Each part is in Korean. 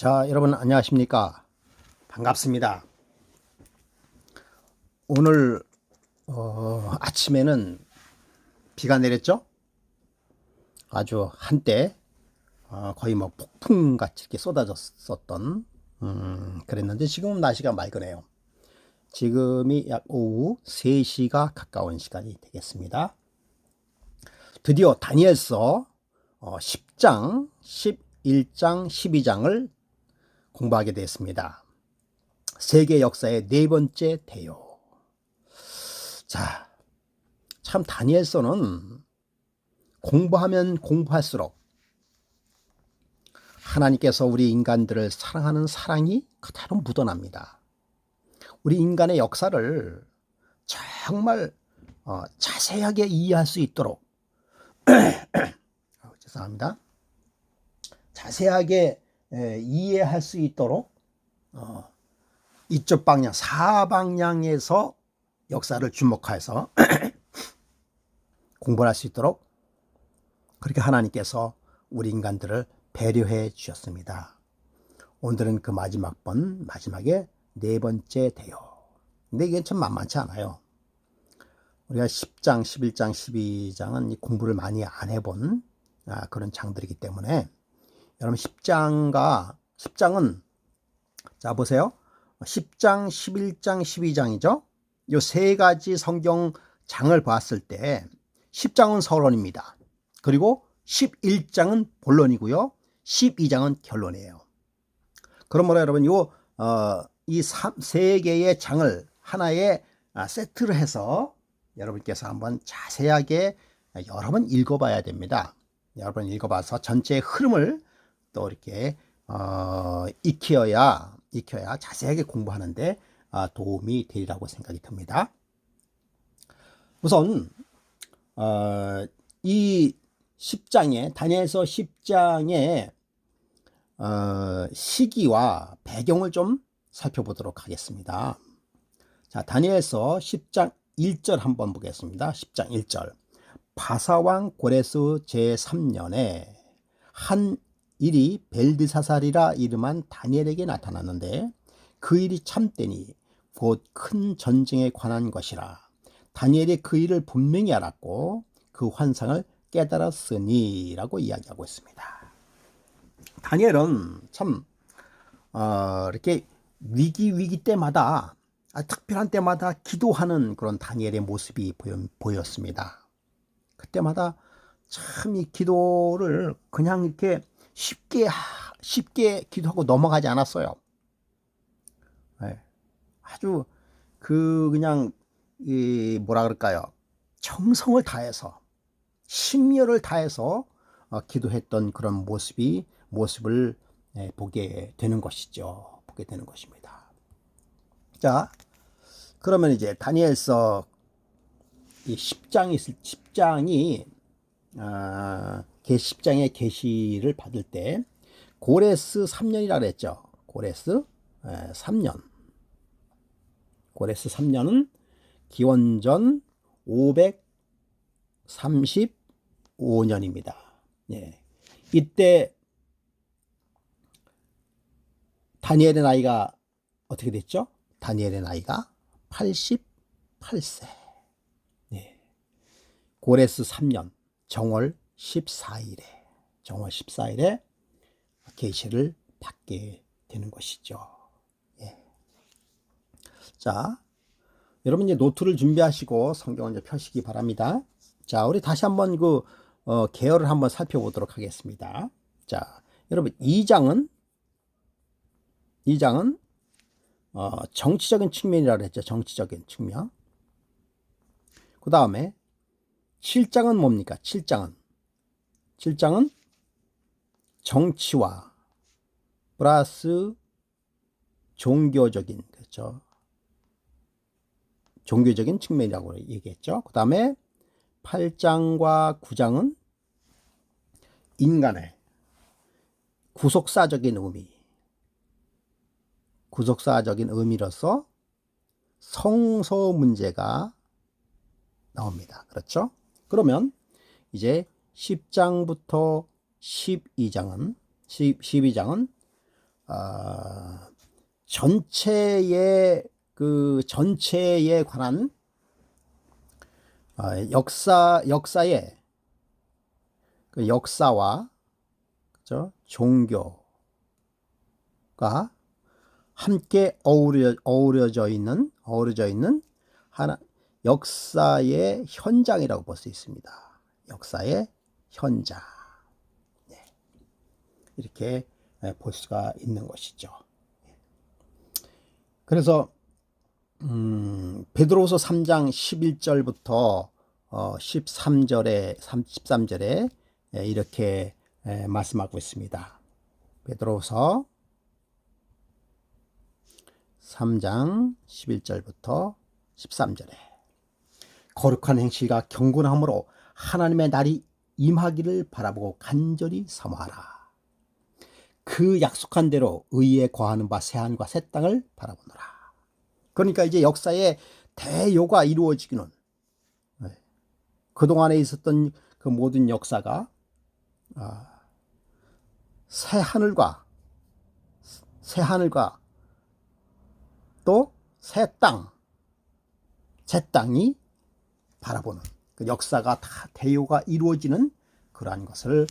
자, 여러분 안녕하십니까? 반갑습니다. 오늘 아침에는 비가 내렸죠? 아주 한때 거의 뭐 폭풍같이 이렇게 쏟아졌었던 그랬는데 지금은 날씨가 맑으네요. 지금이 약 오후 3시가 가까운 시간이 되겠습니다. 드디어 다니엘서 10장, 11장, 12장을 공부하게 되었습니다. 세계 역사의 네 번째 대요. 자, 참 다니엘서는 공부하면 공부할수록 하나님께서 우리 인간들을 사랑하는 사랑이 그대로 묻어납니다. 우리 인간의 역사를 정말 자세하게 이해할 수 있도록 죄송합니다. 자세하게 이해할 수 있도록 이쪽 방향, 사방향에서 역사를 주목해서 공부를 할 수 있도록 그렇게 하나님께서 우리 인간들을 배려해 주셨습니다. 오늘은 그 마지막에 네 번째 대요. 근데 이게 참 만만치 않아요. 우리가 10장, 11장, 12장은 공부를 많이 안 해본 그런 장들이기 때문에 여러분 10장은 자 보세요. 10장, 11장, 12장이죠. 이 세 가지 성경 장을 봤을 때 10장은 서론입니다. 그리고 11장은 본론이고요. 12장은 결론이에요. 그러므로 여러분 이 세 개의 장을 하나의 세트로 해서 여러분께서 한번 자세하게 여러 번 읽어봐야 됩니다. 여러 번 읽어봐서 전체의 흐름을 또 이렇게 익혀야 자세하게 공부하는데 도움이 되리라고 생각이 듭니다. 우선 이 10장에 다니엘서 10장의 시기와 배경을 좀 살펴보도록 하겠습니다. 자, 다니엘서 10장 1절 한번 보겠습니다. 10장 1절. 바사왕 고레스 제3년에 한 일이 벨드사살이라 이름한 다니엘에게 나타났는데 그 일이 참되니 곧 큰 전쟁에 관한 것이라. 다니엘이 그 일을 분명히 알았고 그 환상을 깨달았으니 라고 이야기하고 있습니다. 다니엘은 참 이렇게 위기 때마다 특별한 때마다 기도하는 그런 다니엘의 모습이 보였습니다. 그때마다 참 이 기도를 그냥 이렇게 쉽게 기도하고 넘어가지 않았어요. 네. 아주 그냥 뭐라 그럴까요? 정성을 다해서 심려를 다해서 기도했던 그런 모습을 보게 되는 것이죠. 보게 되는 것입니다. 자, 그러면 이제 다니엘서 이 10장이 10장의 계시를 받을 때 고레스 3년이라 그랬죠. 고레스 3년. 고레스 3년은 기원전 535년입니다. 예. 이때 다니엘의 나이가 어떻게 됐죠? 다니엘의 나이가 88세. 예. 고레스 3년 정월 14일에 계시를 받게 되는 것이죠. 예. 자, 여러분 이제 노트를 준비하시고 성경을 이제 펴시기 바랍니다. 자, 우리 다시 한번 계열을 한번 살펴보도록 하겠습니다. 자, 여러분 2장은 정치적인 측면이라고 했죠. 정치적인 측면. 그 다음에 7장은 뭡니까? 7장은 정치와 플러스 종교적인, 그렇죠. 종교적인 측면이라고 얘기했죠. 그 다음에 8장과 9장은 인간의 구속사적인 의미로서 성소 문제가 나옵니다. 그렇죠? 그러면 이제 10장부터 12장은 전체에 전체에 관한 역사의 그 역사와 그죠? 종교가 함께 어우러져 있는 하나 역사의 현장이라고 볼 수 있습니다. 역사의 현장. 네. 이렇게 볼 수가 있는 것이죠. 그래서 베드로후서 3장 11절부터 13절에 이렇게 말씀하고 있습니다. 베드로후서 3장 11절부터 13절에 거룩한 행실과 경건함으로 하나님의 날이 임하기를 바라보고 간절히 사모하라. 그 약속한 대로 의에 거하는 바 새하늘과 새 땅을 바라보노라. 그러니까 이제 역사의 대요가 이루어지기는 그동안에 있었던 그 모든 역사가 새하늘과 또 새 땅이 바라보는 그 역사가 다 대요가 이루어지는 그러한 것을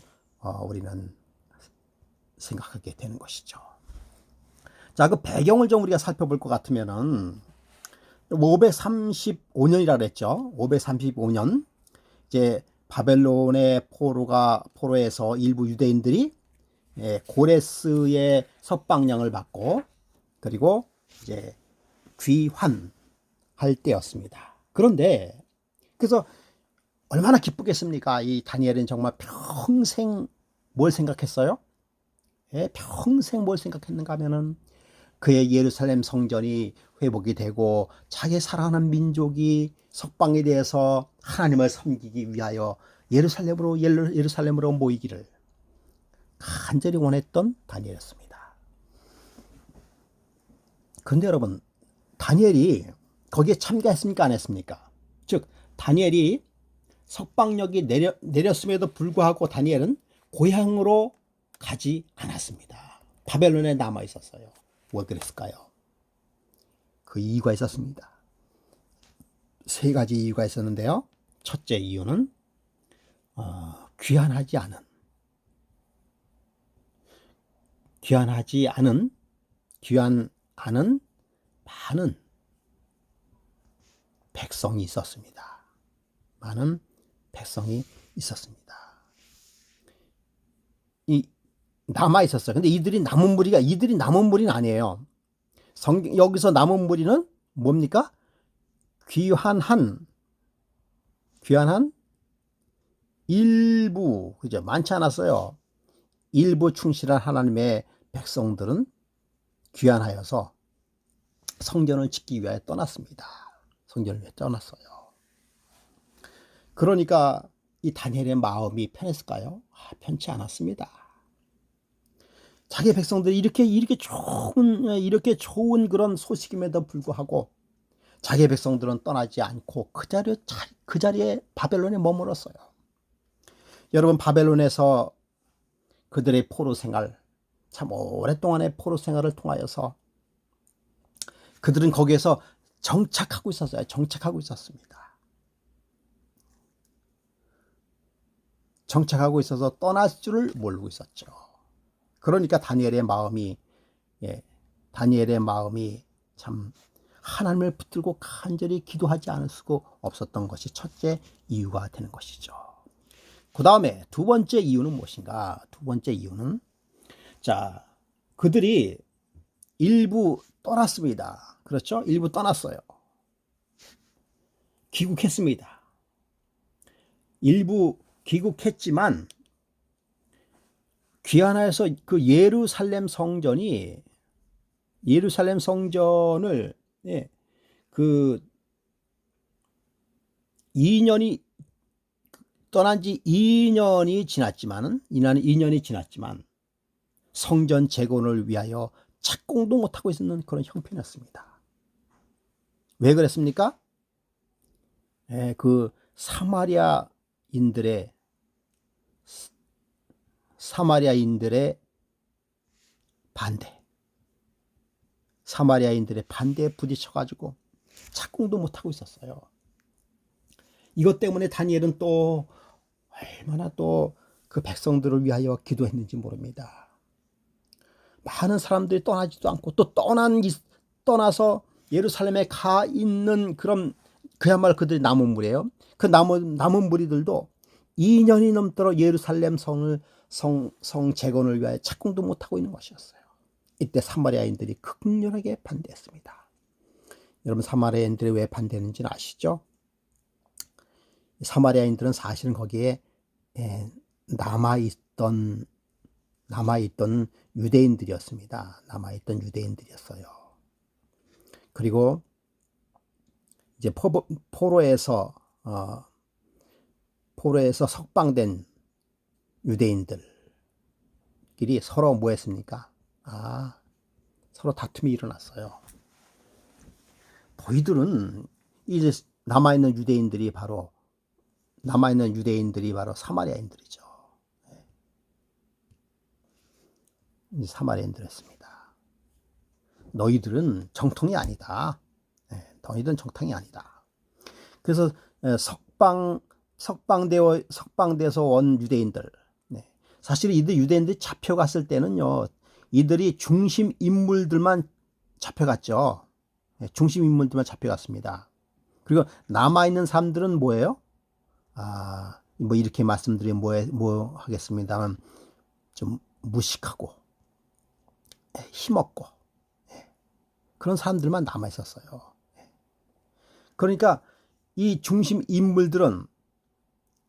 우리는 생각하게 되는 것이죠. 자, 그 배경을 좀 우리가 살펴볼 것 같으면은 535년이라 그랬죠. 535년 이제 바벨론의 포로에서 일부 유대인들이 고레스의 석방령을 받고 그리고 이제 귀환할 때였습니다. 그런데 그래서 얼마나 기쁘겠습니까? 이 다니엘은 정말 평생 뭘 생각했어요? 평생 뭘 생각했는가 하면은 그의 예루살렘 성전이 회복이 되고 자기 사랑하는 민족이 석방에 대해서 하나님을 섬기기 위하여 예루살렘으로 모이기를 간절히 원했던 다니엘이었습니다. 그런데 여러분, 다니엘이 거기에 참가했습니까? 안 했습니까? 즉 다니엘이 석방령이 내렸음에도 불구하고 다니엘은 고향으로 가지 않았습니다. 바벨론에 남아 있었어요. 왜 그랬을까요? 그 이유가 있었습니다. 세 가지 이유가 있었는데요. 첫째 이유는 귀환하지 않은 많은 백성이 있었습니다. 많은 백성이 있었습니다. 남아 있었어요. 근데 이들이 남은 무리는 아니에요. 여기서 남은 무리는 뭡니까? 귀환한 일부, 그죠? 많지 않았어요. 일부 충실한 하나님의 백성들은 귀환하여서 성전을 짓기 위하여 떠났습니다. 성전을 위해 떠났어요. 그러니까 이 다니엘의 마음이 편했을까요? 편치 않았습니다. 자기 백성들이 이렇게 좋은 그런 소식임에도 불구하고 자기 백성들은 떠나지 않고 그 자리에 바벨론에 머물렀어요. 여러분, 바벨론에서 그들의 포로 생활, 참 오랫동안의 포로 생활을 통하여서 그들은 거기에서 정착하고 있었습니다. 정착하고 있어서 떠날 줄을 모르고 있었죠. 그러니까 다니엘의 마음이 참 하나님을 붙들고 간절히 기도하지 않을 수가 없었던 것이 첫째 이유가 되는 것이죠. 그 다음에 두 번째 이유는 무엇인가? 두 번째 이유는 자, 그들이 일부 떠났습니다. 그렇죠? 일부 떠났어요. 귀국했습니다. 일부 귀국했지만 귀환하여서 그 예루살렘 성전을 그 2년이 떠난 지 2년이 지났지만 성전 재건을 위하여 착공도 못하고 있는 그런 형편이었습니다. 왜 그랬습니까? 그 사마리아인들의 반대, 사마리아인들의 반대에 부딪혀가지고 착공도 못하고 있었어요. 이것 때문에 다니엘은 또 얼마나 또 그 백성들을 위하여 기도했는지 모릅니다. 많은 사람들이 떠나지도 않고 또 떠나서 예루살렘에 가 있는 그런 그야말로 그들이 남은 무리예요. 그 남은 무리들도 2년이 넘도록 예루살렘 성 재건을 위하여 착공도 못하고 있는 것이었어요. 이때 사마리아인들이 극렬하게 반대했습니다. 여러분, 사마리아인들이 왜 반대했는지는 아시죠? 사마리아인들은 사실은 거기에 남아있던 유대인들이었습니다. 남아있던 유대인들이었어요. 그리고 이제 포로에서 석방된 유대인들끼리 서로 뭐 했습니까? 서로 다툼이 일어났어요. 너희들은 이제 남아있는 유대인들이 바로 사마리아인들이죠. 사마리아인들이었습니다. 너희들은 정통이 아니다. 너희들은 정통이 아니다. 그래서 석방돼서 온 유대인들, 사실 이들 유대인들이 잡혀갔을 때는요, 이들이 중심 인물들만 잡혀갔죠. 중심 인물들만 잡혀갔습니다. 그리고 남아있는 사람들은 뭐예요? 뭐 이렇게 말씀드리면 뭐 하겠습니다만, 좀 무식하고 힘없고 그런 사람들만 남아 있었어요. 그러니까 이 중심 인물들은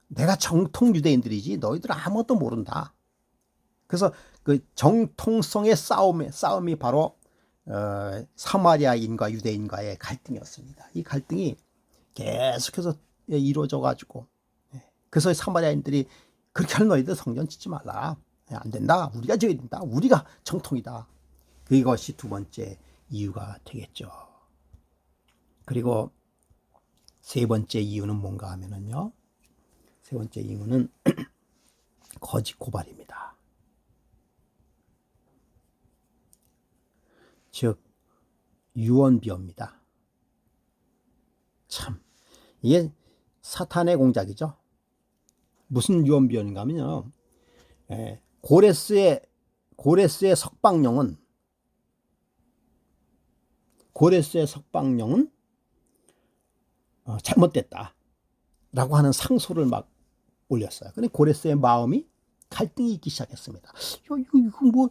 내가 정통 유대인들이지 너희들은 아무것도 모른다. 그래서 그 정통성의 싸움이 바로 사마리아인과 유대인과의 갈등이었습니다. 이 갈등이 계속해서 이루어져 가지고, 그래서 사마리아인들이 그렇게 하는 너희들 성전 짓지 말라. 안 된다. 우리가 지어야 된다. 우리가 정통이다. 그것이 두 번째 이유가 되겠죠. 그리고 세 번째 이유는 뭔가 하면은요. 세 번째 이유는 거짓 고발입니다. 즉 유언비어입니다. 참 이게 사탄의 공작이죠. 무슨 유언비어인가 하면요. 고레스의 석방령은 잘못됐다 라고 하는 상소를 막 올렸어요. 근데 고레스의 마음이 갈등이 있기 시작했습니다. 이거 뭐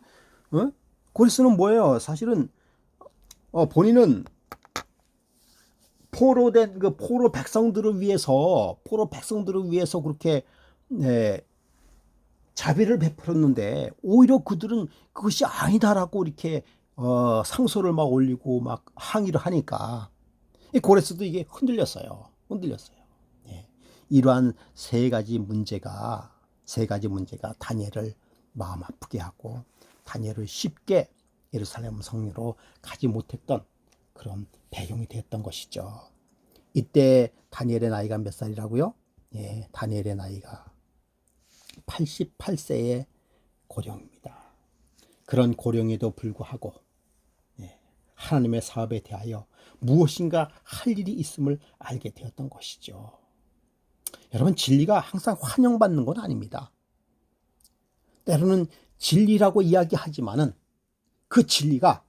고레스는 뭐예요? 사실은 본인은 포로 백성들을 위해서 그렇게 자비를 베풀었는데 오히려 그들은 그것이 아니다라고 이렇게 상소를 막 올리고 막 항의를 하니까 고레스도 이게 흔들렸어요. 이러한 세 가지 문제가 다니엘을 마음 아프게 하고 다니엘을 쉽게 예루살렘 성으로 가지 못했던 그런 배경이 되었던 것이죠. 이때 다니엘의 나이가 몇 살이라고요? 다니엘의 나이가 88세의 고령입니다. 그런 고령에도 불구하고 하나님의 사업에 대하여 무엇인가 할 일이 있음을 알게 되었던 것이죠. 여러분, 진리가 항상 환영받는 건 아닙니다. 때로는 진리라고 이야기하지만은 그 진리가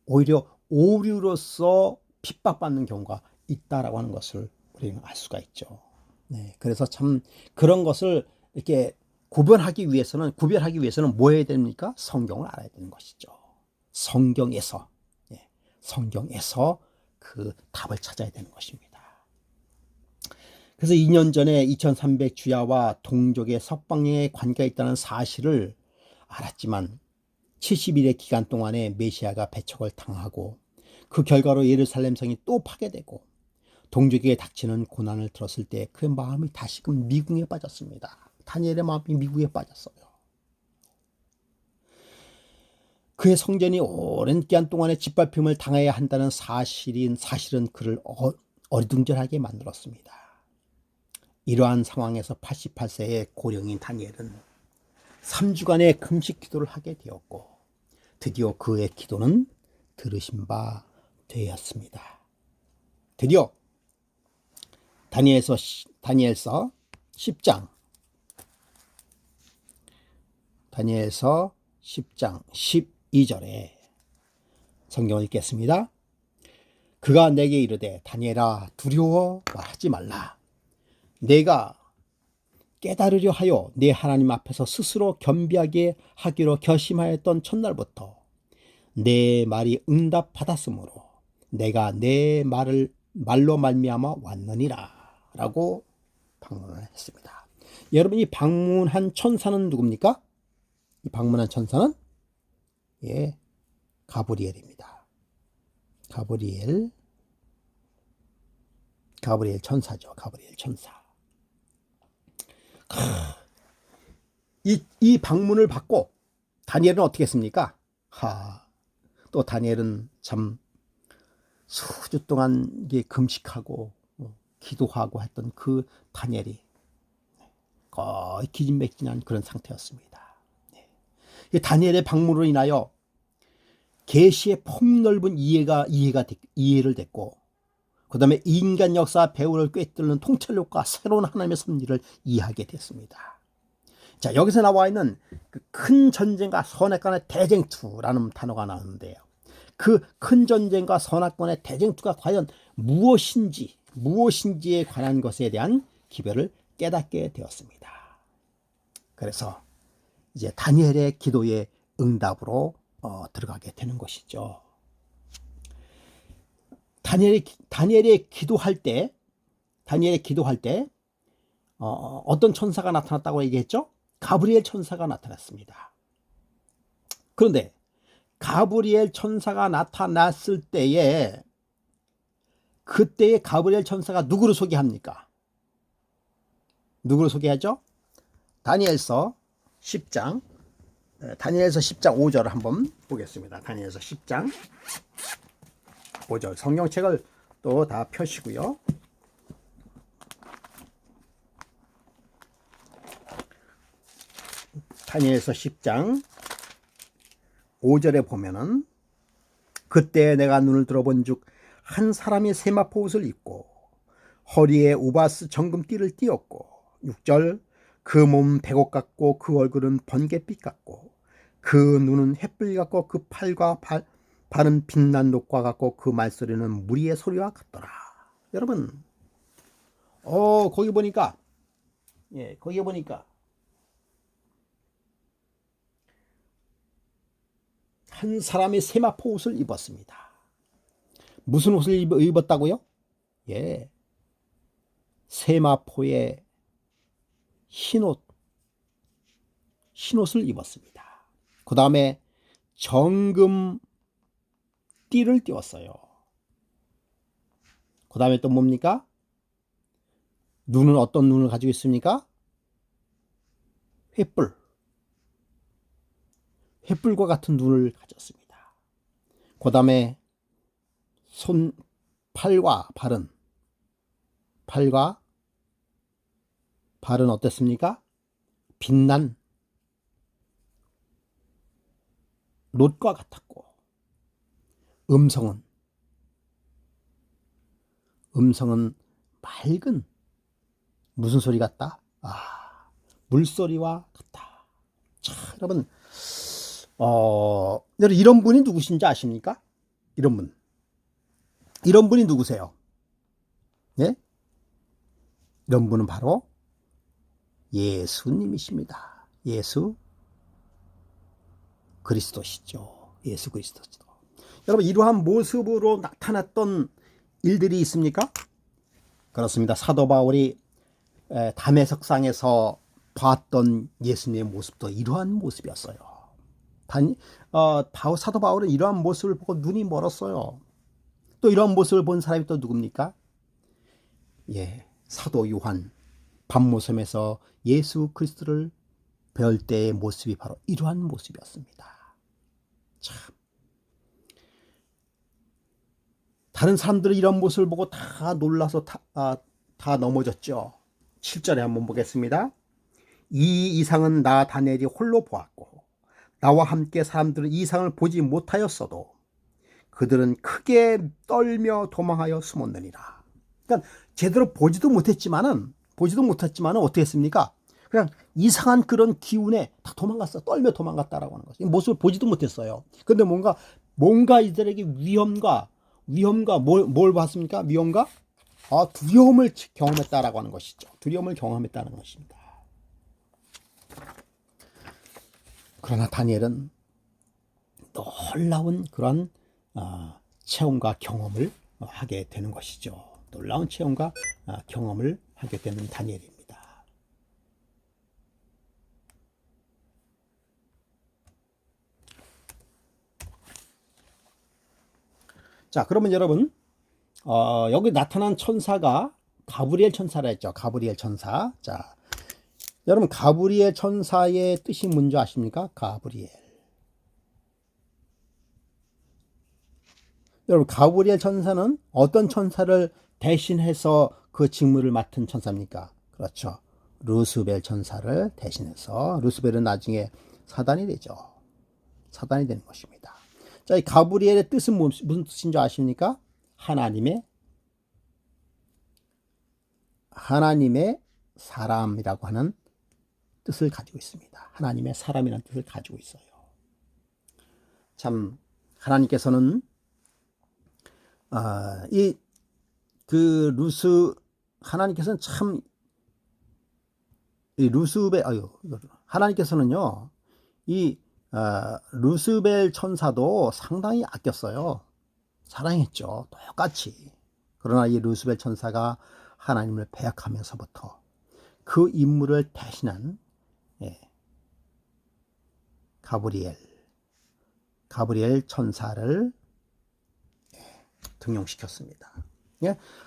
오히려 오류로서 핍박받는 경우가 있다라고 하는 것을 우리는 알 수가 있죠. 그래서 참 그런 것을 이렇게 구별하기 위해서는 뭐 해야 됩니까? 성경을 알아야 되는 것이죠. 성경에서 그 답을 찾아야 되는 것입니다. 그래서 2년 전에 2300 주야와 동족의 석방령에 관계가 있다는 사실을 알았지만 70일의 기간 동안에 메시아가 배척을 당하고 그 결과로 예루살렘 성이 또 파괴되고 동족에게 닥치는 고난을 들었을 때 그 마음이 다시금 미궁에 빠졌습니다. 다니엘의 마음이 미궁에 빠졌어요. 그의 성전이 오랜 기간 동안에 짓밟힘을 당해야 한다는 사실은 그를 어리둥절하게 만들었습니다. 이러한 상황에서 88세의 고령인 다니엘은 3주간의 금식 기도를 하게 되었고 드디어 그의 기도는 들으신 바 되었습니다. 드디어 다니엘서 10장 다니엘서 10장 12절에 성경을 읽겠습니다. 그가 내게 이르되 다니엘아 두려워 말하지 말라. 내가 깨달으려 하여 내 하나님 앞에서 스스로 겸비하게 하기로 결심하였던 첫날부터 내 말이 응답받았으므로 내가 내 말로 말미암아 왔느니라 라고 방문을 했습니다. 여러분, 이 방문한 천사는 누굽니까? 이 방문한 천사는 가브리엘입니다. 가브리엘 천사죠. 가브리엘 천사. 이 방문을 받고 다니엘은 어떻게 했습니까? 또 다니엘은 참 수주 동안 이게 금식하고 기도하고 했던 그 다니엘이 거의 기진맥진한 그런 상태였습니다. 다니엘의 방문으로 인하여 계시의 폭넓은 이해를 됐고, 그 다음에 인간 역사 배후를 꿰뚫는 통찰력과 새로운 하나님의 섭리를 이해하게 됐습니다. 자, 여기서 나와 있는 그 큰 전쟁과 선악간의 대쟁투라는 단어가 나오는데요. 그 큰 전쟁과 선악간의 대쟁투가 과연 무엇인지에 관한 것에 대한 기별을 깨닫게 되었습니다. 그래서 이제 다니엘의 기도의 응답으로 들어가게 되는 것이죠. 다니엘이 기도할 때 어떤 천사가 나타났다고 얘기했죠? 가브리엘 천사가 나타났습니다. 그런데 가브리엘 천사가 나타났을 때에 그때의 가브리엘 천사가 누구를 소개합니까? 누구를 소개하죠? 다니엘서 10장 5절을 한번 보겠습니다. 다니엘서 10장 5절 성경책을 또 다 펴시고요. 다니엘서 10장 5절에 보면은 그때 내가 눈을 들어본즉 한 사람이 세마포 옷을 입고 허리에 우바스 정금띠를 띠었고 6절 그 몸 백옥 같고 그 얼굴은 번갯빛 같고 그 눈은 햇불 같고 그 팔과 발은 빛난 녹과 같고 그 말소리는 무리의 소리와 같더라. 여러분, 거기 보니까 한 사람이 세마포 옷을 입었습니다. 무슨 옷을 입었다고요? 세마포의 흰옷을 입었습니다. 그 다음에 정금 띠를 띄웠어요. 그 다음에 또 뭡니까? 눈은 어떤 눈을 가지고 있습니까? 횃불과 같은 눈을 가졌습니다. 그 다음에 팔과 발은 어땠습니까? 빛난 놋과 같았고, 음성은 맑은 무슨 소리 같다? 물소리와 같다. 자, 여러분, 이런 분이 누구신지 아십니까? 이런 분이 누구세요? 예? 이런 분은 바로 예수님이십니다. 예수 그리스도시죠. 예수 그리스도시죠. 여러분, 이러한 모습으로 나타났던 일들이 있습니까? 그렇습니다. 사도 바울이 담에석상에서 봤던 예수님의 모습도 이러한 모습이었어요. 사도 바울은 이러한 모습을 보고 눈이 멀었어요. 또 이러한 모습을 본 사람이 또 누굽니까? 사도 요한 밤모섬에서 예수 그리스도를 배울 때의 모습이 바로 이러한 모습이었습니다. 참, 다른 사람들은 이런 모습을 보고 다 놀라서 다 넘어졌죠. 7절에 한번 보겠습니다. 이 이상은 나 다니엘이 홀로 보았고 나와 함께 사람들은 이상을 보지 못하였어도 그들은 크게 떨며 도망하여 숨었느니라. 그러니까 제대로 보지도 못했지만은 어떻게 했습니까? 그냥 이상한 그런 기운에 다 도망갔어. 떨며 도망갔다라고 하는 거죠. 모습을 보지도 못했어요. 근데 뭔가 이들에게 위험과 뭘 봤습니까? 위험과 두려움을 경험했다라고 하는 것이죠. 두려움을 경험했다는 것입니다. 그러나 다니엘은 놀라운 그런 체험과 경험을 하게 되는 것이죠. 놀라운 체험과 경험을 하게 되는 다니엘입니다. 자, 그러면 여러분, 여기 나타난 천사가 가브리엘 천사라 했죠. 가브리엘 천사. 자, 여러분, 가브리엘 천사의 뜻이 뭔지 아십니까? 가브리엘. 여러분, 가브리엘 천사는 어떤 천사를 대신해서 그 직무를 맡은 천사입니까? 그렇죠. 루스벨 천사를 대신해서, 루스벨은 나중에 사단이 되죠. 사단이 되는 것입니다. 자, 이 가브리엘의 뜻은 무슨 뜻인 줄 아십니까? 하나님의 사람이라고 하는 뜻을 가지고 있습니다. 하나님의 사람이라는 뜻을 가지고 있어요. 참, 하나님께서는 하나님께서는 참, 하나님께서는요, 루스벨 천사도 상당히 아꼈어요. 사랑했죠. 똑같이. 그러나 이 루스벨 천사가 하나님을 배역하면서부터 그 임무를 대신한 가브리엘 천사를 등용시켰습니다.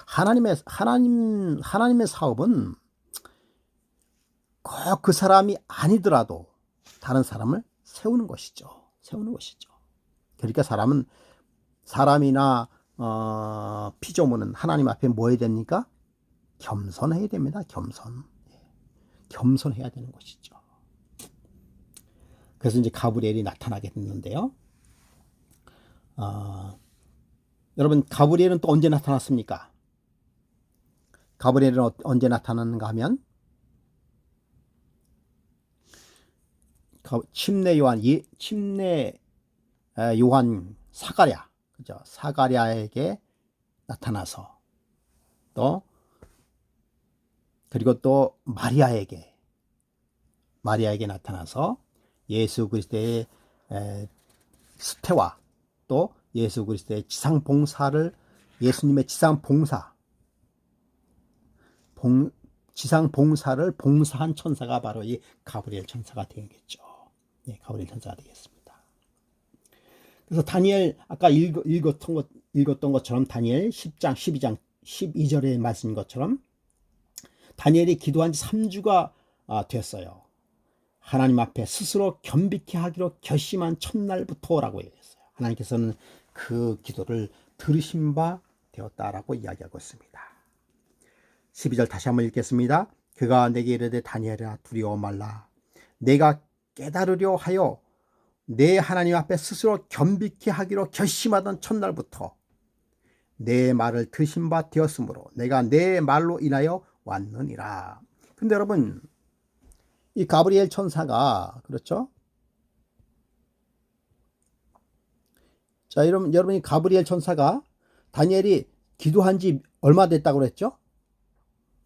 하나님의 사업은 꼭 그 사람이 아니더라도 다른 사람을 세우는 것이죠. 그러니까 사람이나 피조물은 하나님 앞에 뭐 해야 됩니까? 겸손해야 됩니다. 겸손해야 되는 것이죠. 그래서 이제 가브리엘이 나타나게 됐는데요. 여러분, 가브리엘은 또 언제 나타났습니까? 가브리엘은 언제 나타났는가 하면 침례 요한 사가랴, 그죠? 사가랴에게 나타나서 그리고 또 마리아에게 나타나서 예수 그리스도의 수태와 또 예수 그리스도의 예수님의 지상봉사를 봉사한 천사가 바로 이 가브리엘 천사가 되겠죠. 가브리엘 천사가 되겠습니다. 그래서 다니엘 아까 읽었던 것처럼 다니엘 10장 12장 12절에 말씀인 것처럼 다니엘이 기도한 지 3주가 됐어요. 하나님 앞에 스스로 겸비케 하기로 결심한 첫날부터라고 얘기했어요. 하나님께서는 그 기도를 들으신 바 되었다라고 이야기하고 있습니다. 12절 다시 한번 읽겠습니다. 그가 내게 이르되 다니엘아 두려워 말라. 내가 깨달으려 하여 내 하나님 앞에 스스로 겸비케 하기로 결심하던 첫날부터 내 말을 들으신 바 되었으므로 내가 내 말로 인하여 왔느니라. 근데 여러분, 이 가브리엘 천사가 그렇죠? 자, 여러분이 가브리엘 천사가 다니엘이 기도한 지 얼마 됐다고 그랬죠?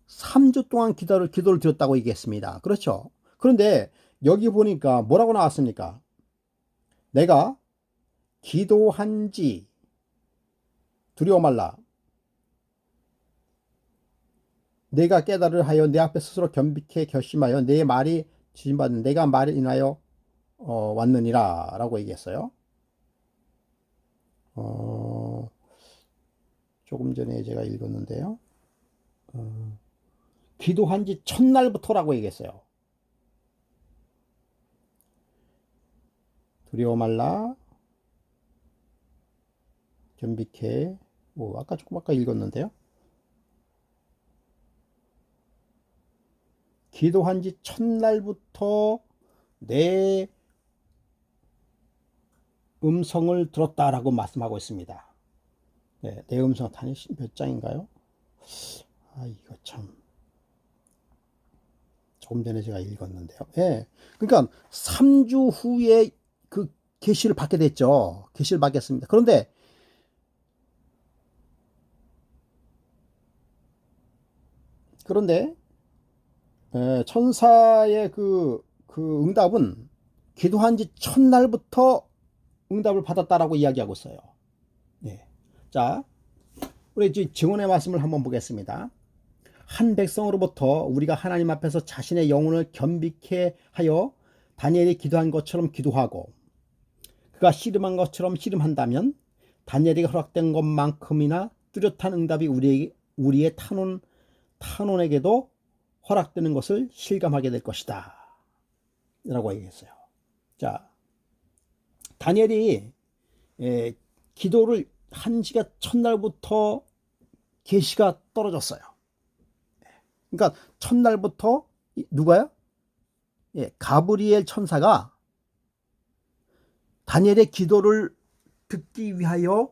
3주 동안 기도를 드렸다고 얘기했습니다. 그렇죠? 그런데 여기 보니까 뭐라고 나왔습니까? 내가 기도한 지 두려워 말라. 내가 깨달으려 하여 내 앞에 스스로 겸비케 결심하여 내 말이 지진받은 내가 말을 인하여 왔느니라 라고 얘기했어요. 조금 전에 제가 읽었는데요. 기도한 지 첫날부터라고 얘기했어요. 두려워 말라. 겸비케. 조금 아까 읽었는데요. 기도한 지 첫날부터 내 음성을 들었다라고 말씀하고 있습니다. 네, 내 음성 다니엘 몇 장인가요? 이거 참 조금 전에 제가 읽었는데요. 예. 그러니까 3주 후에 그 계시를 받게 됐죠. 계시를 받겠습니다. 그런데 천사의 그 응답은 기도한 지 첫날부터 응답을 받았다라고 이야기하고 있어요. 예. 자, 우리 증언의 말씀을 한번 보겠습니다. 한 백성으로부터 우리가 하나님 앞에서 자신의 영혼을 겸비케 하여 다니엘이 기도한 것처럼 기도하고 그가 씨름한 것처럼 씨름한다면 다니엘이 허락된 것만큼이나 뚜렷한 응답이 우리의 탄원에게도 허락되는 것을 실감하게 될 것이다 라고 얘기했어요. 자, 다니엘이 기도를 한 지가 첫날부터 계시가 떨어졌어요. 그러니까 첫날부터 누가요? 가브리엘 천사가 다니엘의 기도를 듣기 위하여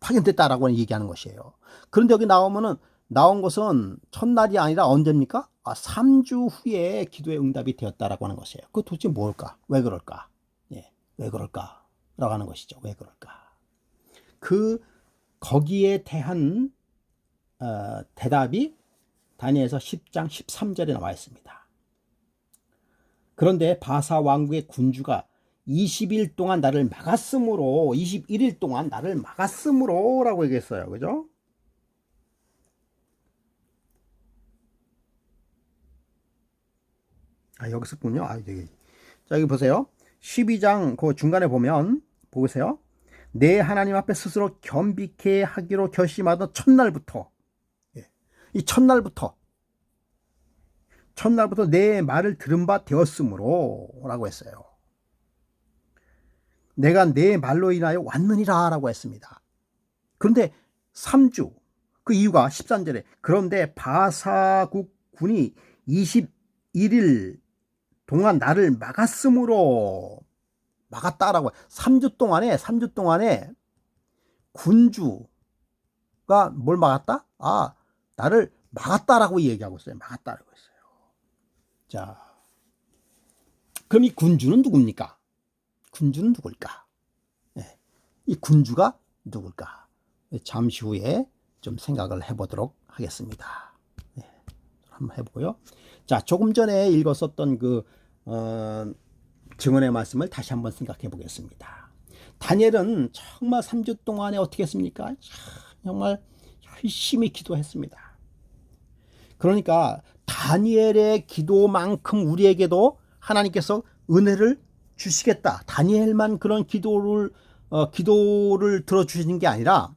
파견됐다라고 얘기하는 것이에요. 그런데 여기 나온 것은 첫날이 아니라 언제입니까? 3주 후에 기도의 응답이 되었다라고 하는 것이에요. 그 도대체 뭘까? 왜 그럴까? 왜 그럴까? 라고 하는 것이죠. 왜 그럴까? 거기에 대한 대답이 다니엘서 10장 13절에 나와 있습니다. 그런데 바사 왕국의 군주가 20일 동안 나를 막았으므로 21일 동안 나를 막았으므로 라고 얘기했어요. 그죠? 여기 있었군요. 자, 여기 보세요. 12장 그 중간에 보세요. 내 하나님 앞에 스스로 겸비케 하기로 결심하던 첫날부터 이 첫날부터 내 말을 들은 바 되었으므로 라고 했어요. 내가 내 말로 인하여 왔느니라 라고 했습니다. 그런데 3주 그 이유가 13절에 그런데 바사국 군이 21일 동안 나를 막았으므로 막았다라고 3주 동안에 군주가 뭘 막았다? 나를 막았다라고 얘기하고 있어요. 막았다라고 했어요. 자, 그럼 이 군주는 누굽니까? 군주는 누굴까? 이 군주가 누굴까? 잠시 후에 좀 생각을 해보도록 하겠습니다. 한번 해보고요. 자, 조금 전에 읽었었던 증언의 말씀을 다시 한번 생각해 보겠습니다. 다니엘은 정말 3주 동안에 어떻게 했습니까? 정말 열심히 기도했습니다. 그러니까 다니엘의 기도만큼 우리에게도 하나님께서 은혜를 주시겠다. 다니엘만 그런 기도를 들어주시는 게 아니라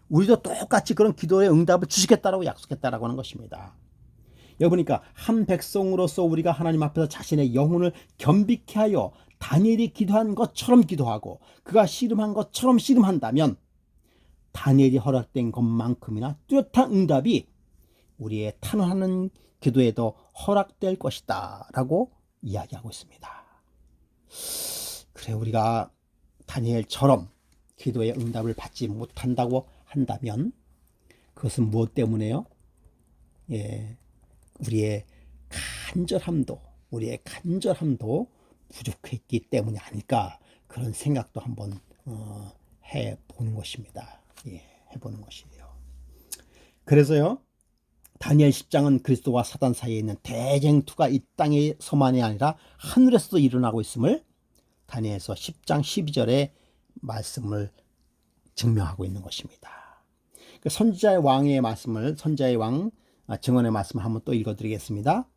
우리도 똑같이 그런 기도의 응답을 주시겠다라고 약속했다라고 하는 것입니다. 여보니까 한 백성으로서 우리가 하나님 앞에서 자신의 영혼을 겸비케 하여 다니엘이 기도한 것처럼 기도하고 그가 씨름한 것처럼 씨름한다면 다니엘이 허락된 것만큼이나 뚜렷한 응답이 우리의 탄원하는 기도에도 허락될 것이다 라고 이야기하고 있습니다. 그래, 우리가 다니엘처럼 기도의 응답을 받지 못한다고 한다면 그것은 무엇 때문에요? 우리의 간절함도 부족했기 때문이 아닐까, 그런 생각도 한번 해보는 것입니다. 해보는 것이에요. 그래서요, 다니엘 10장은 그리스도와 사단 사이에 있는 대쟁투가 이 땅에서만이 아니라 하늘에서도 일어나고 있음을 다니엘서 10장 12절의 말씀을 증명하고 있는 것입니다. 선지자의 왕 증언의 말씀을 한번 또 읽어드리겠습니다.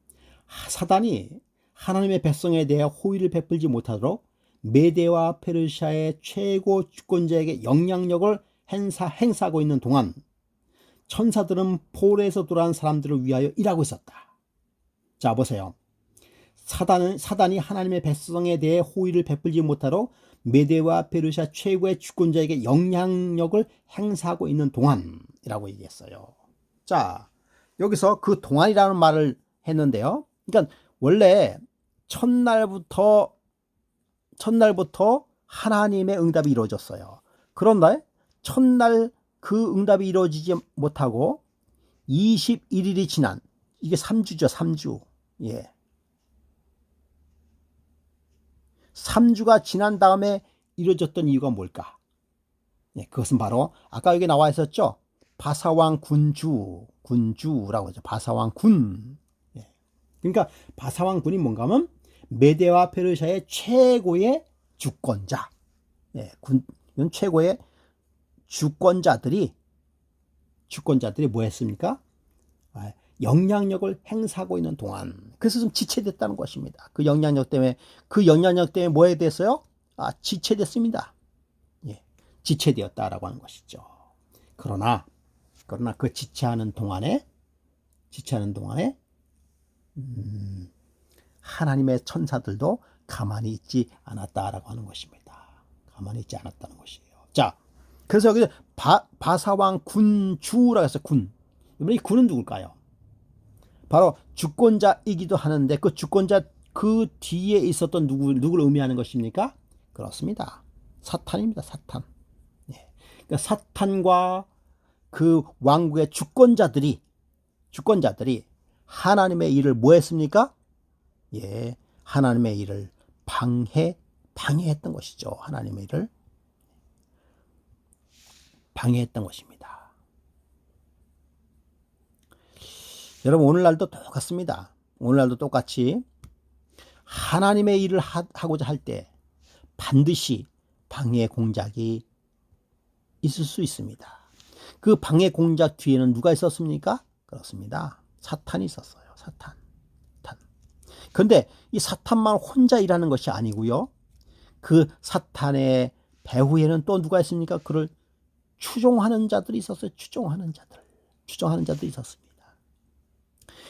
사단이 하나님의 백성에 대해 호의를 베풀지 못하도록 메대와 페르시아의 최고 주권자에게 영향력을 행사하고 있는 동안 천사들은 폴에서 돌아온 사람들을 위하여 일하고 있었다. 자, 보세요. 사단이 하나님의 백성에 대해 호의를 베풀지 못하도록 메대와 페르시아 최고의 주권자에게 영향력을 행사하고 있는 동안이라고 얘기했어요. 자, 여기서 그 동안이라는 말을 했는데요. 그러니까 원래 첫날부터 하나님의 응답이 이루어졌어요. 그런데 첫날 그 응답이 이루어지지 못하고 21일이 지난, 이게 3주죠, 3주. 예. 3주가 지난 다음에 이루어졌던 이유가 뭘까? 예, 그것은 바로 아까 여기 나와 있었죠. 바사왕 군주라고 하죠. 바사왕 군. 예. 그러니까 바사왕 군이 뭔가 하면 메데와 페르시아의 최고의 주권자. 예, 최고의 주권자들이 뭐 했습니까? 영향력을 행사하고 있는 동안, 그래서 좀 지체됐다는 것입니다. 그 영향력 때문에 뭐에 대해서요? 지체됐습니다. 예, 지체되었다라고 하는 것이죠. 그러나 그 지체하는 동안에 하나님의 천사들도 가만히 있지 않았다라고 하는 것입니다. 가만히 있지 않았다는 것이에요. 자, 그래서 여기 바사왕 군주라고 해서 군. 이번에 이 군은 누굴까요? 바로 주권자이기도 하는데 그 주권자 그 뒤에 있었던 누구를 의미하는 것입니까? 그렇습니다. 사탄입니다. 사탄. 예. 그러니까 사탄과 그 왕국의 주권자들이 하나님의 일을 뭐 했습니까? 예, 하나님의 일을 방해했던 것이죠. 하나님의 일을 방해했던 것입니다. 여러분, 오늘날도 똑같습니다. 오늘날도 똑같이 하나님의 일을 하고자 할 때 반드시 방해 공작이 있을 수 있습니다. 그 방해 공작 뒤에는 누가 있었습니까? 그렇습니다. 사탄이 있었어요. 사탄. 그런데 이 사탄만 혼자 일하는 것이 아니고요. 그 사탄의 배후에는 또 누가 있습니까? 그를 추종하는 자들이 있었어요. 추종하는 자들이 있었습니다.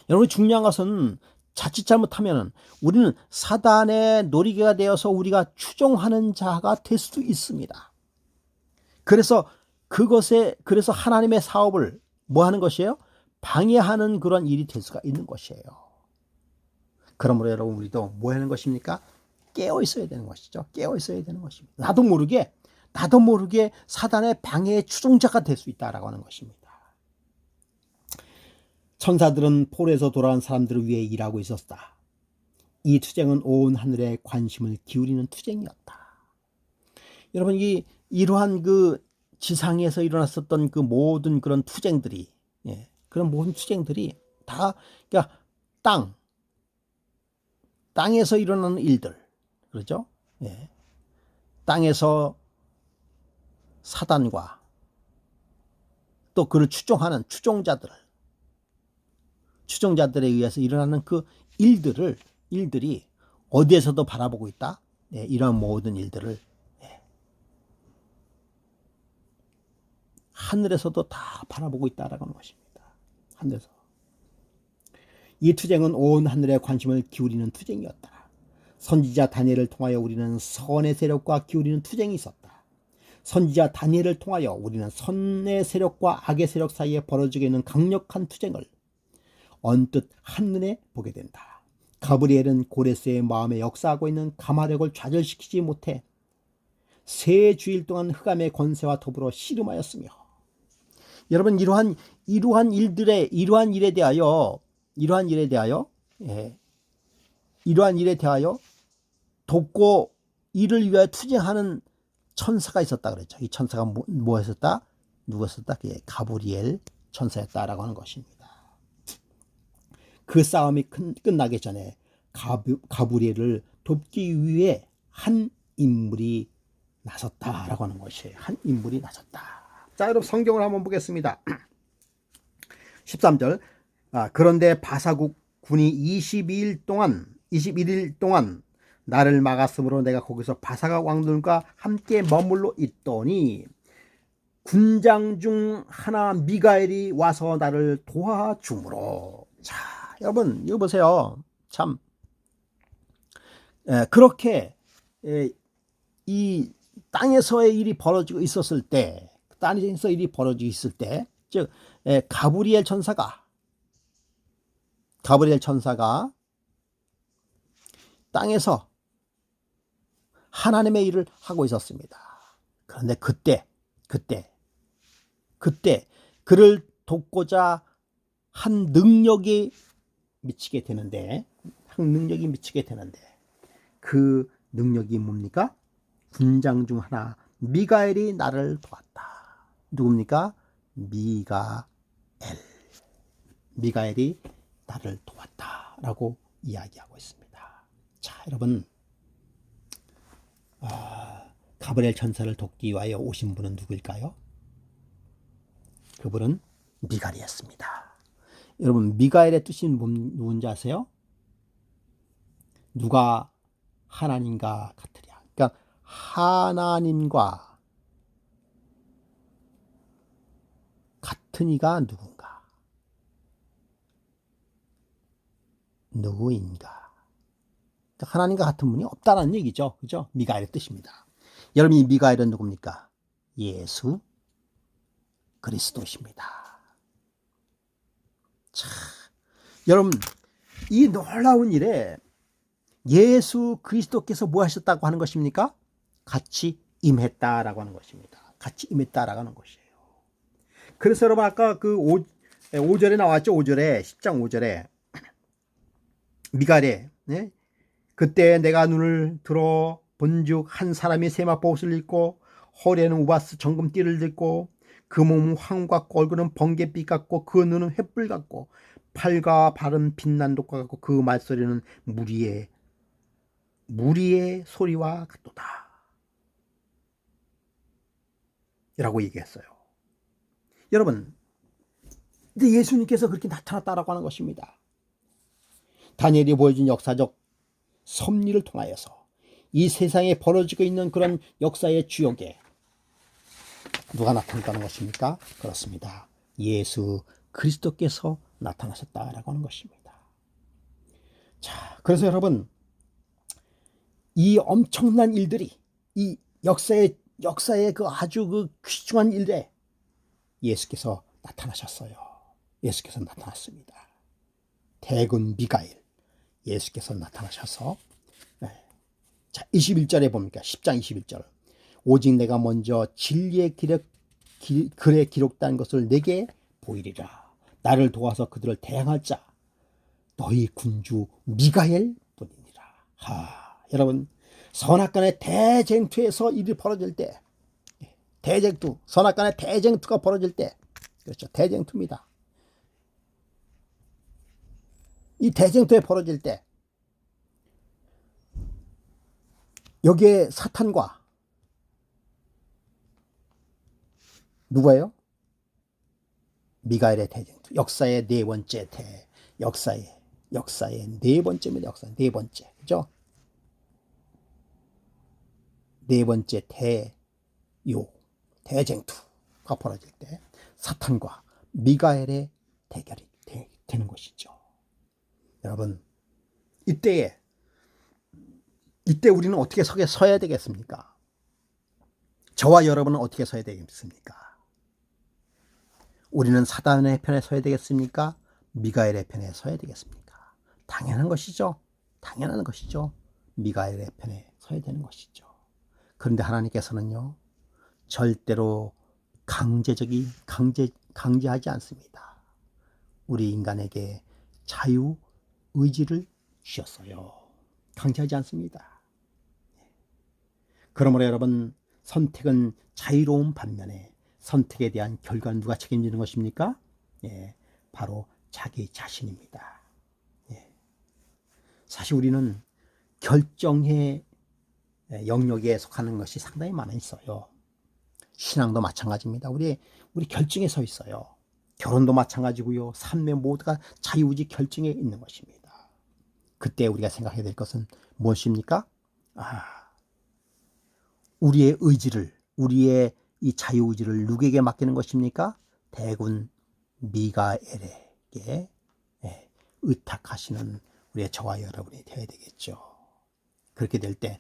여러분, 중요한 것은 자칫 잘못하면 우리는 사단의 놀이개가 되어서 우리가 추종하는 자가 될 수도 있습니다. 그래서 하나님의 사업을 뭐 하는 것이에요? 방해하는 그런 일이 될 수가 있는 것이에요. 그러므로 여러분, 우리도 뭐 하는 것입니까? 깨어 있어야 되는 것이죠. 깨어 있어야 되는 것입니다. 나도 모르게 사단의 방해의 추종자가 될 수 있다라고 하는 것입니다. 천사들은 폴에서 돌아온 사람들을 위해 일하고 있었다. 이 투쟁은 온 하늘에 관심을 기울이는 투쟁이었다. 여러분, 이러한 그 지상에서 일어났었던 그 모든 그런 투쟁들이, 그런 모든 투쟁들이 다, 그러니까 땅에서 일어나는 일들, 그렇죠? 예. 땅에서 사단과 또 그를 추종하는 추종자들에 의해서 일어나는 그 일들이 어디에서도 바라보고 있다. 이런 모든 일들을 하늘에서도 다 바라보고 있다라고 하는 것입니다. 하늘에서. 이 투쟁은 온 하늘에 관심을 기울이는 투쟁이었다. 선지자 다니엘을 통하여 우리는 선의 세력과 기울이는 투쟁이 있었다. 선지자 다니엘을 통하여 우리는 선의 세력과 악의 세력 사이에 벌어지게 있는 강력한 투쟁을 언뜻 한눈에 보게 된다. 가브리엘은 고레스의 마음에 역사하고 있는 가마력을 좌절시키지 못해 3주일 동안 흑암의 권세와 더불어 씨름하였으며, 여러분, 이러한 일에 대하여 돕고 이를 위하여 투쟁하는 천사가 있었다 그랬죠. 이 천사가 누구였었다? 가브리엘 천사였다라고 하는 것입니다. 그 싸움이 끝나기 전에 가브리엘을 돕기 위해 한 인물이 나섰다라고 하는 것이에요. 한 인물이 나섰다. 자, 여러분, 성경을 한번 보겠습니다. 13절. 그런데 바사국 군이 21일 동안 나를 막았으므로 내가 거기서 바사가 왕들과 함께 머물러 있더니 군장 중 하나 미가엘이 와서 나를 도와주므로. 자, 여러분, 이거 보세요. 참, 그렇게 이 땅에서의 일이 벌어지고 있었을 때, 즉 가브리엘 천사가 땅에서 하나님의 일을 하고 있었습니다. 그런데 그때 그를 돕고자 한 능력이 미치게 되는데, 그 능력이 뭡니까? 군장 중 하나 미가엘이 나를 도왔다. 누굽니까? 미가엘이 나를 도왔다라고 이야기하고 있습니다. 자, 여러분, 가브리엘 천사를 돕기 위하여 오신 분은 누구일까요? 그분은 미가엘이었습니다. 여러분, 미가엘의 뜻이 누군지 아세요? 누가 하나님과 같으랴. 그러니까 하나님과 같은 이가 누구인가? 그러니까 하나님과 같은 분이 없다는 얘기죠. 그죠? 미가엘의 뜻입니다. 여러분, 이 미가엘은 누굽니까? 예수 그리스도십니다. 자, 여러분, 이 놀라운 일에 예수 그리스도께서 뭐 하셨다고 하는 것입니까? 같이 임했다라고 하는 것입니다. 같이 임했다라고 하는 것이에요. 그래서 여러분, 아까 그 5절에 나왔죠. 5절에 10장 5절에 미가엘에, 네? 그때 내가 눈을 들어 본즉 한 사람이 세마포 옷을 입고 허리에는 우바스 정금띠를 띠고 그 몸은 황과 얼굴은 번갯빛 같고 그 눈은 횃불 같고 팔과 발은 빛난 독과 같고 그 말소리는 무리의 소리와 같도다 라고 얘기했어요. 여러분, 근데 예수님께서 그렇게 나타났다라고 하는 것입니다. 다니엘이 보여준 역사적 섭리를 통하여서 이 세상에 벌어지고 있는 그런 역사의 주역에 누가 나타났다는 것입니까? 그렇습니다. 예수 그리스도께서 나타나셨다라고 하는 것입니다. 자, 그래서 여러분, 이 엄청난 일들이 이 역사의 그 아주 그 귀중한 일에 예수께서 나타나셨어요. 예수께서 나타났습니다. 대군 미가엘, 예수께서 나타나셔서, 네. 자, 21절에 봅니까? 10장 21절. 오직 내가 먼저 진리의 글에 기록된 것을 내게 보이리라. 나를 도와서 그들을 대항할 자 너희 군주 미가엘 뿐이니라. 여러분, 선악간의 대쟁투에서 일이 벌어질 때, 선악간의 대쟁투가 벌어질 때, 그렇죠, 대쟁투입니다. 이 대쟁투에 벌어질 때 여기에 사탄과 누구예요? 미가엘의 대쟁투. 역사의 네 번째 역사의 네 번째입니다. 역사 네 번째, 그죠? 네 번째 대쟁투가 벌어질 때 사탄과 미가엘의 대결이 되는 것이죠. 여러분, 이때 우리는 어떻게 서야 되겠습니까? 저와 여러분은 어떻게 서야 되겠습니까? 우리는 사단의 편에 서야 되겠습니까? 미가엘의 편에 서야 되겠습니까? 당연한 것이죠. 미가엘의 편에 서야 되는 것이죠. 그런데 하나님께서는요, 절대로 강제하지 않습니다. 우리 인간에게 자유 의지를 주셨어요. 강제하지 않습니다. 그러므로 여러분, 선택은 자유로운 반면에 선택에 대한 결과는 누가 책임지는 것입니까? 바로 자기 자신입니다. 사실 우리는 결정의 영역에 속하는 것이 상당히 많이 있어요. 신앙도 마찬가지입니다. 우리 결정에 서 있어요. 결혼도 마찬가지고요. 삶의 모두가 자유의지 결정에 있는 것입니다. 그때 우리가 생각해야 될 것은 무엇입니까? 우리의 이 자유의지를 누구에게 맡기는 것입니까? 대군 미가엘에게 의탁하시는 우리의 저와 여러분이 되어야 되겠죠. 그렇게 될 때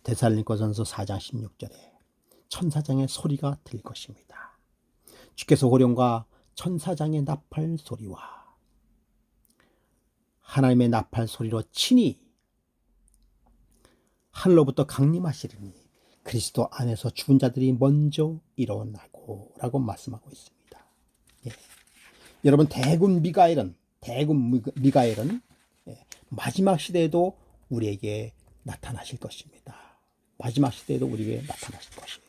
데살로니가전서 4장 16절에 천사장의 소리가 들릴 것입니다. 주께서 호령과 천사장의 나팔 소리와 하나님의 나팔 소리로 친히 하늘로부터 강림하시리니 그리스도 안에서 죽은 자들이 먼저 일어나고 라고 말씀하고 있습니다. 예. 여러분 대군 미가엘은 예, 마지막 시대에도 우리에게 나타나실 것입니다. 마지막 시대에도 우리에게 나타나실 것이에요.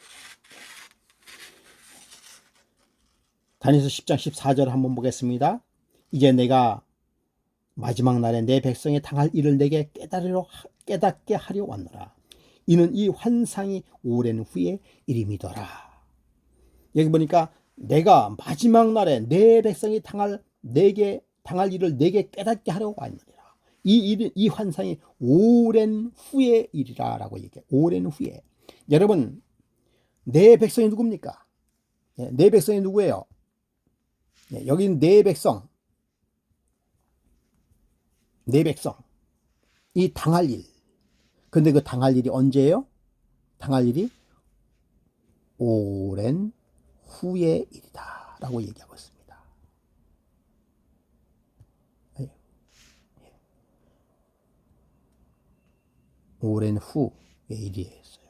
다니엘서 10장 14절 한번 보겠습니다. 이제 내가 마지막 날에 내 백성이 당할 일을 내게 깨닫게 하려 왔노라. 이는 이 환상이 오랜 후의 일임이더라. 여기 보니까 내가 마지막 날에 내 백성이 당할 일을 내게 깨닫게 하려고 왔느니라. 이 환상이 오랜 후의 일이라 라고 얘기해요. 오랜 후에. 여러분, 내 백성이 누굽니까? 내 백성이 누구예요? 여기는 내 백성. 이 당할 일. 근데 그 당할 일이 언제예요? 당할 일이 오랜 후의 일이다 라고 얘기하고 있습니다. 오랜 후의 일이었어요.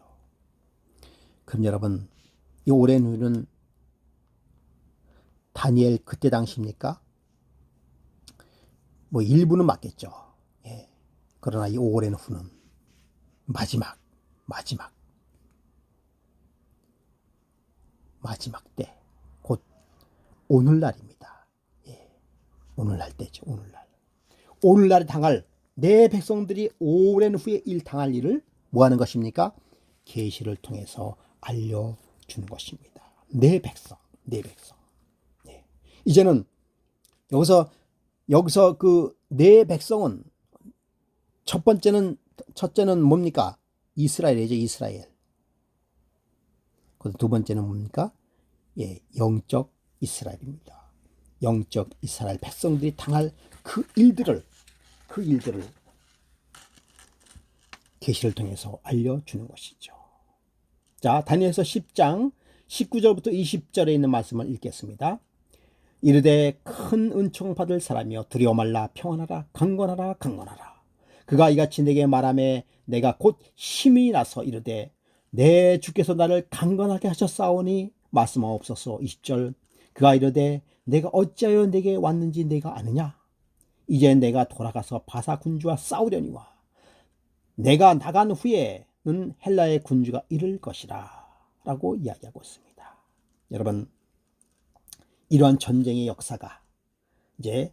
그럼 여러분, 이 오랜 후는 다니엘 그때 당시입니까? 뭐 일부는 맞겠죠. 예. 그러나 이 오랜 후는 마지막 때, 곧 오늘날입니다. 예. 오늘날 때죠. 오늘날에 당할 내 백성들이 오랜 후에 당할 일을 뭐 하는 것입니까? 계시를 통해서 알려주는 것입니다. 내 백성. 예. 이제는 여기서 그 내 백성은 첫째는 뭡니까? 이스라엘이죠. 이스라엘. 두 번째는 뭡니까? 예, 영적 이스라엘입니다. 영적 이스라엘 백성들이 당할 그 일들을 계시를 통해서 알려주는 것이죠. 자, 다니엘서 10장 19절부터 20절에 있는 말씀을 읽겠습니다. 이르되 큰 은총 받을 사람이여 두려워 말라. 평안하라. 강건하라. 그가 이같이 내게 말하매 내가 곧 힘이 나서 이르되 내 주께서 나를 강건하게 하셨사오니 말씀하옵소서. 20절 그가 이르되 내가 어찌하여 내게 왔는지 내가 아느냐? 이제 내가 돌아가서 바사 군주와 싸우려니와 내가 나간 후에는 헬라의 군주가 이를 것이라 라고 이야기하고 있습니다. 여러분, 이러한 전쟁의 역사가 이제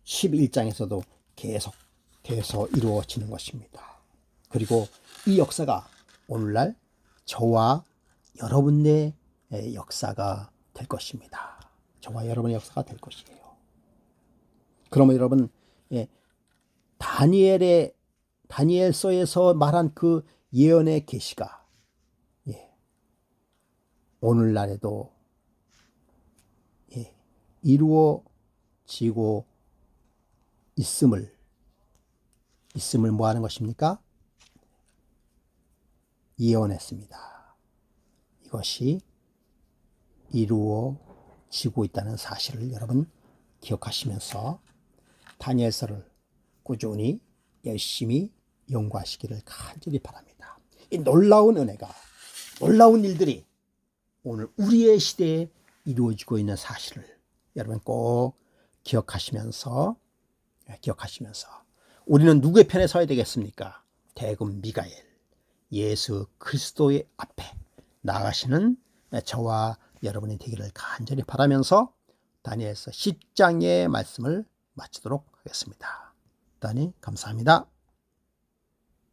11장에서도 계속해서 이루어지는 것입니다. 그리고 이 역사가 오늘날 저와 여러분의 역사가 될 것입니다. 저와 여러분의 역사가 될 것이에요. 그러면 여러분, 다니엘서에서 말한 그 예언의 계시가 오늘날에도 이루어지고 있음을 뭐 하는 것입니까? 예언했습니다. 이것이 이루어지고 있다는 사실을 여러분 기억하시면서 다니엘서를 꾸준히 열심히 연구하시기를 간절히 바랍니다. 이 놀라운 은혜가, 놀라운 일들이 오늘 우리의 시대에 이루어지고 있는 사실을 여러분 꼭 기억하시면서 우리는 누구의 편에 서야 되겠습니까? 대군 미가엘, 예수 그리스도의 앞에 나아가시는 저와 여러분이 되기를 간절히 바라면서 다니엘서 10장의 말씀을 마치도록 하겠습니다. 대단히 감사합니다.